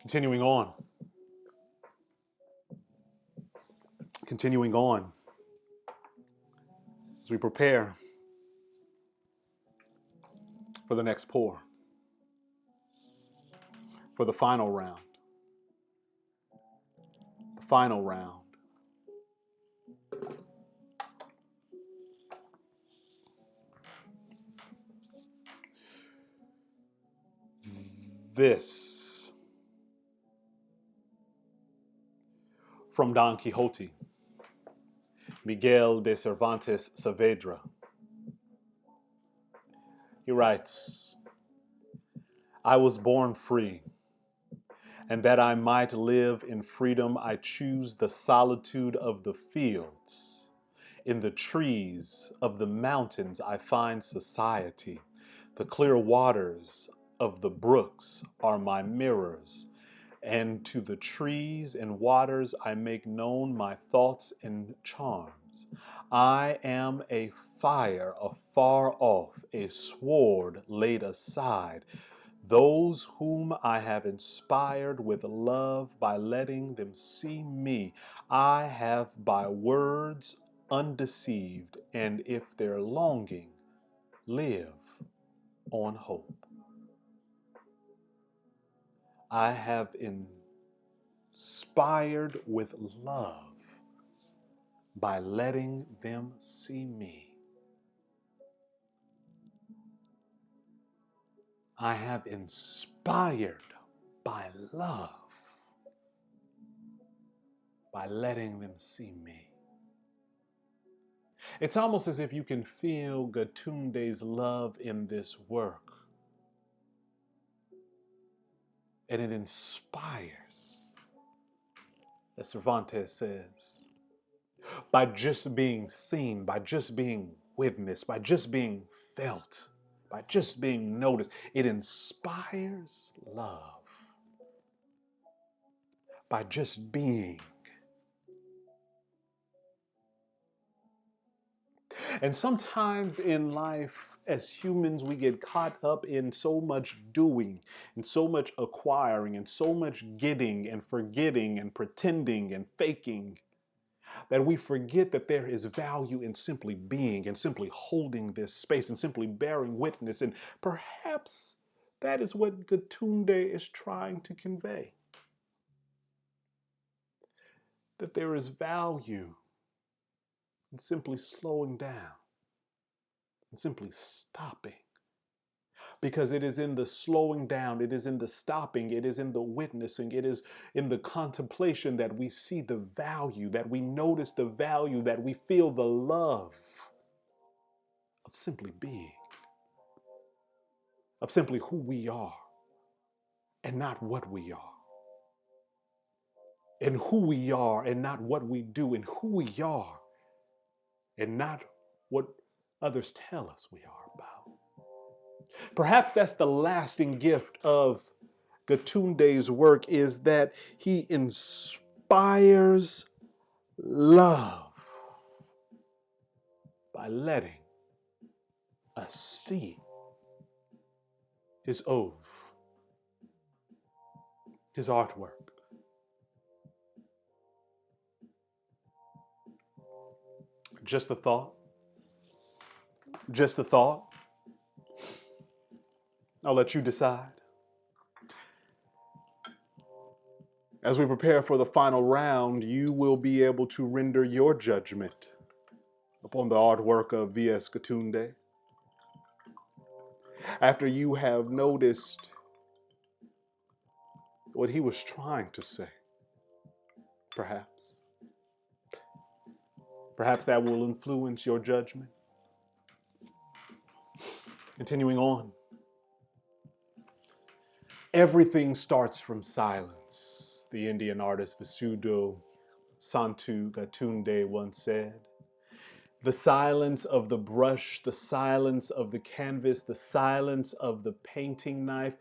Continuing on as we prepare for the next pour, for the final round. The final round. This from Don Quixote, Miguel de Cervantes Saavedra. He writes, I was born free, and that I might live in freedom, I choose the solitude of the fields. In the trees of the mountains I find society. The clear waters of the brooks are my mirrors, and to the trees and waters I make known my thoughts and charms. I am a fire afar off, a sword laid aside, those whom I have inspired with love by letting them see me, I have by words undeceived, and if their longing live on hope. I have inspired with love by letting them see me. I have inspired by love by letting them see me. It's almost as if you can feel Gaitonde's love in this work. And it inspires, as Cervantes says, by just being seen, by just being witnessed, by just being felt, by just being noticed. It inspires love by just being. And sometimes in life, as humans, we get caught up in so much doing and so much acquiring and so much getting and forgetting and pretending and faking that we forget that there is value in simply being and simply holding this space and simply bearing witness. And perhaps that is what Gaitonde is trying to convey. That there is value in simply slowing down and simply stopping. Because it is in the slowing down, it is in the stopping, it is in the witnessing, it is in the contemplation that we see the value, that we notice the value, that we feel the love of simply being, of simply who we are and not what we are, and who we are and not what we do, and who we are and not what others tell us we are about. Perhaps that's the lasting gift of Gaitonde's work, is that he inspires love by letting us see his oeuvre, his artwork. Just a thought. Just a thought. I'll let you decide. As we prepare for the final round, you will be able to render your judgment upon the artwork of V.S. Gaitonde. After you have noticed what he was trying to say, perhaps. Perhaps that will influence your judgment. Continuing on. Everything starts from silence, the Indian artist Vasudeo S once said. The silence of the brush, the silence of the canvas, the silence of the painting knife.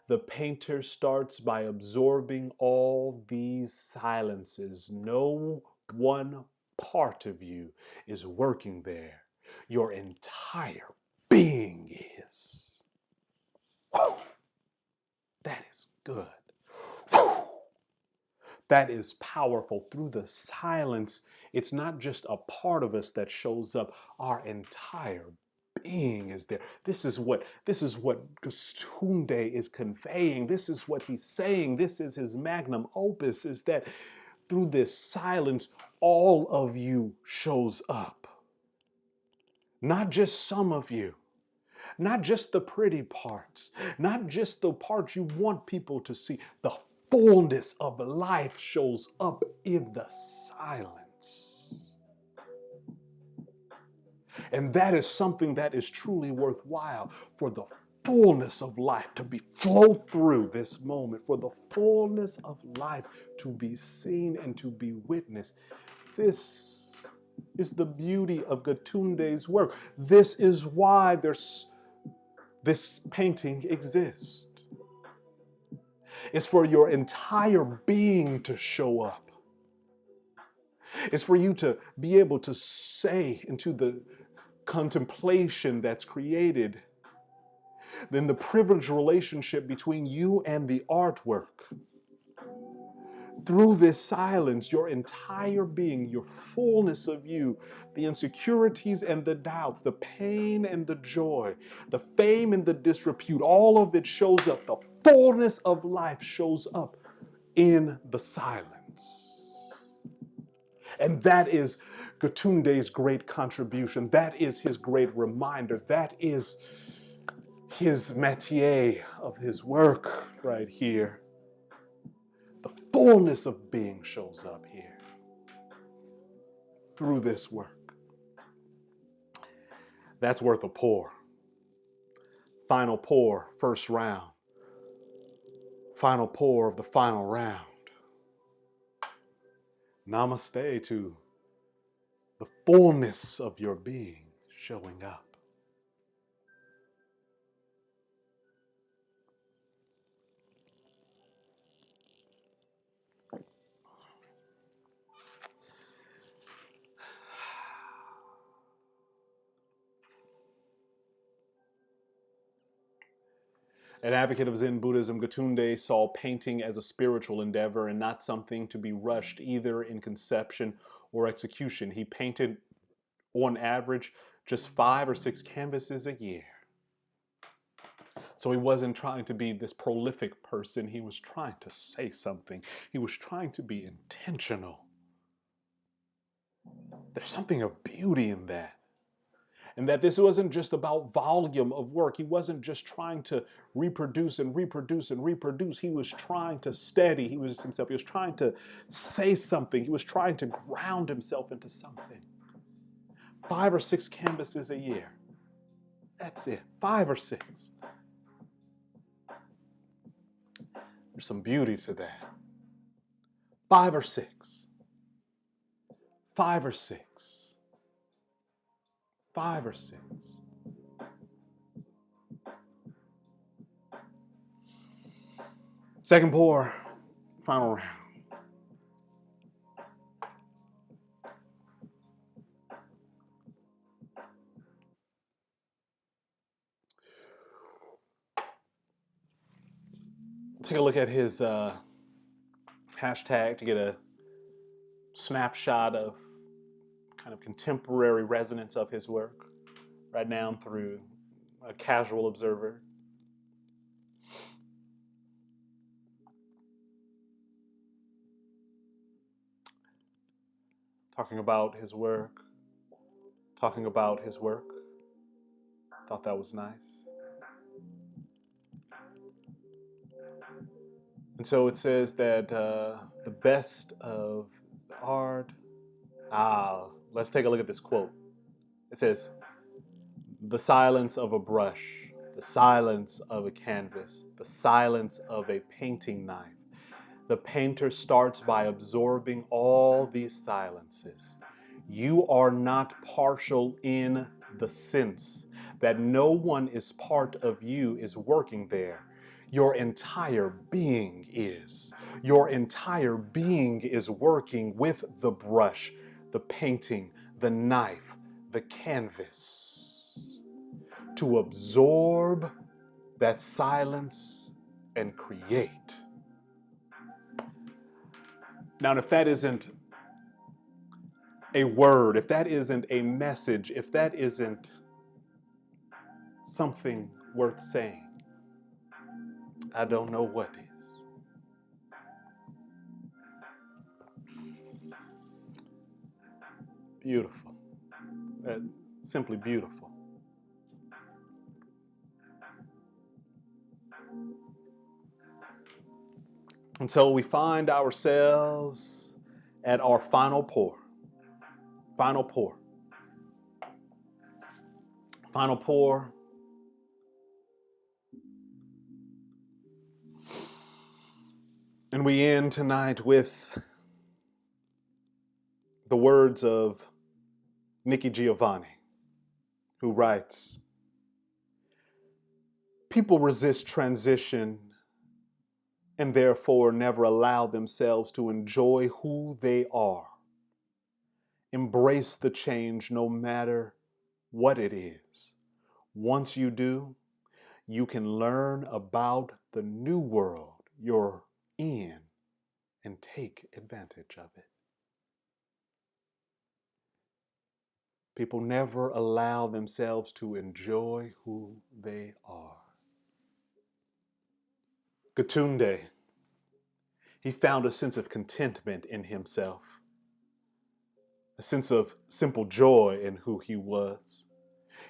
The painter starts by absorbing all these silences. No one part of you is working there. Your entire being is. Whew. That is good. Whew. That is powerful. Through the silence, it's not just a part of us that shows up. Our entire being is there. This is what Gaitonde is conveying. This is what he's saying. This is his magnum opus, is that through this silence, all of you shows up. Not just some of you. Not just the pretty parts. Not just the parts you want people to see. The fullness of life shows up in the silence. And that is something that is truly worthwhile, for the fullness of life to be flow through this moment, for the fullness of life to be seen and to be witnessed. This is the beauty of Gaitonde's work. This is why this painting exists. It's for your entire being to show up. It's for you to be able to say into the contemplation that's created, then the privileged relationship between you and the artwork. Through this silence, your entire being, your fullness of you, the insecurities and the doubts, the pain and the joy, the fame and the disrepute, all of it shows up. The fullness of life shows up in the silence. And that is Gaitonde's great contribution. That is his great reminder. That is his métier of his work right here. The fullness of being shows up here through this work. That's worth a pour. Final pour, first round. Final pour of the final round. Namaste to the fullness of your being showing up. An advocate of Zen Buddhism, Gaitonde saw painting as a spiritual endeavor and not something to be rushed either in conception or execution. He painted, on average, just 5 or 6 canvases a year. So he wasn't trying to be this prolific person. He was trying to say something. He was trying to be intentional. There's something of beauty in that. And that this wasn't just about volume of work. He wasn't just trying to reproduce and reproduce and reproduce. He was trying to steady. He was himself. He was trying to say something. He was trying to ground himself into something. 5 or 6 canvases a year. That's it. 5 or 6. There's some beauty to that. 5 or 6. 5 or 6. 5 or 6. Second pour, final round. Take a look at his hashtag to get a snapshot of kind of contemporary resonance of his work, right now through a casual observer. Talking about his work. Talking about his work. Thought that was nice. And so it says that the best of art. Let's take a look at this quote. It says, the silence of a brush, the silence of a canvas, the silence of a painting knife. The painter starts by absorbing all these silences. You are not partial in the sense that no one is part of you is working there. Your entire being is. Your entire being is working with the brush, the painting, the knife, the canvas, to absorb that silence and create. Now, if that isn't a word, if that isn't a message, if that isn't something worth saying, I don't know what is. Beautiful. Simply beautiful. And so we find ourselves at our final pour. Final pour. Final pour. And we end tonight with the words of Nikki Giovanni, who writes, people resist transition and therefore never allow themselves to enjoy who they are. Embrace the change no matter what it is. Once you do, you can learn about the new world you're in and take advantage of it. People never allow themselves to enjoy who they are. Gaitonde, he found a sense of contentment in himself, a sense of simple joy in who he was.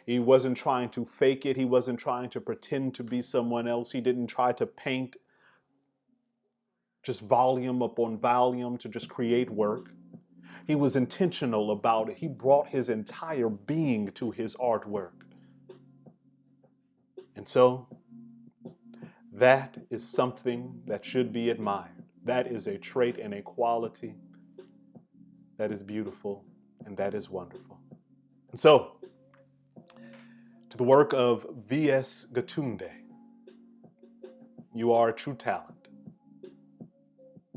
He wasn't trying to fake it. He wasn't trying to pretend to be someone else. He didn't try to paint just volume upon volume to just create work. He was intentional about it. He brought his entire being to his artwork. And so, that is something that should be admired. That is a trait and a quality that is beautiful and that is wonderful. And so, to the work of V.S. Gaitonde, you are a true talent.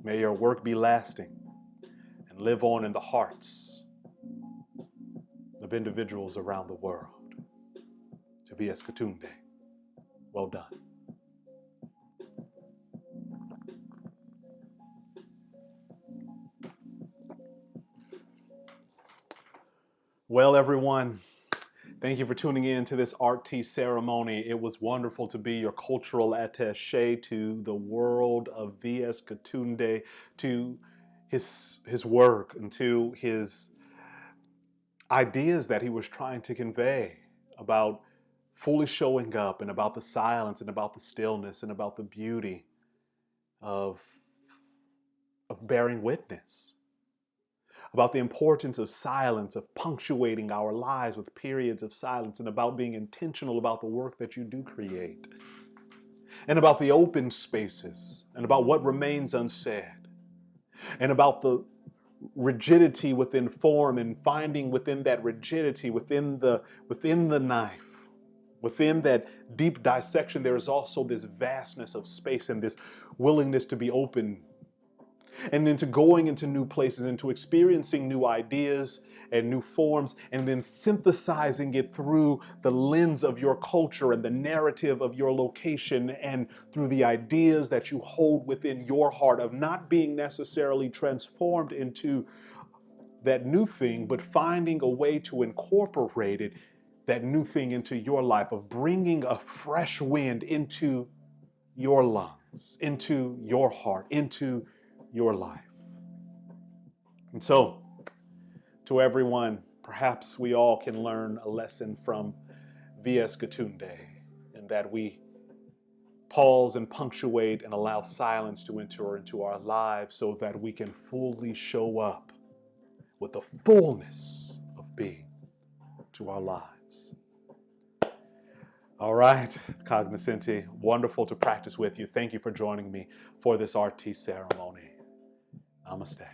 May your work be lasting and live on in the hearts of individuals around the world. To V.S. Gaitonde, well done. Well, everyone, thank you for tuning in to this art tea ceremony. It was wonderful to be your cultural attaché to the world of V.S. Gaitonde, to his work, and to his ideas that he was trying to convey about fully showing up, and about the silence, and about the stillness, and about the beauty of bearing witness, about the importance of silence, of punctuating our lives with periods of silence, and about being intentional about the work that you do create, and about the open spaces, and about what remains unsaid, and about the rigidity within form, and finding within that rigidity, within the knife, within that deep dissection, there is also this vastness of space and this willingness to be open, and into going into new places, into experiencing new ideas and new forms, and then synthesizing it through the lens of your culture and the narrative of your location, and through the ideas that you hold within your heart, of not being necessarily transformed into that new thing, but finding a way to incorporate it, that new thing, into your life, of bringing a fresh wind into your lungs, into your heart, into your life. And so, to everyone, perhaps we all can learn a lesson from V.S. Gaitonde, in that we pause and punctuate and allow silence to enter into our lives, so that we can fully show up with the fullness of being to our lives. All right, cognoscenti, wonderful to practice with you. Thank you for joining me for this art tea ceremony. Namaste.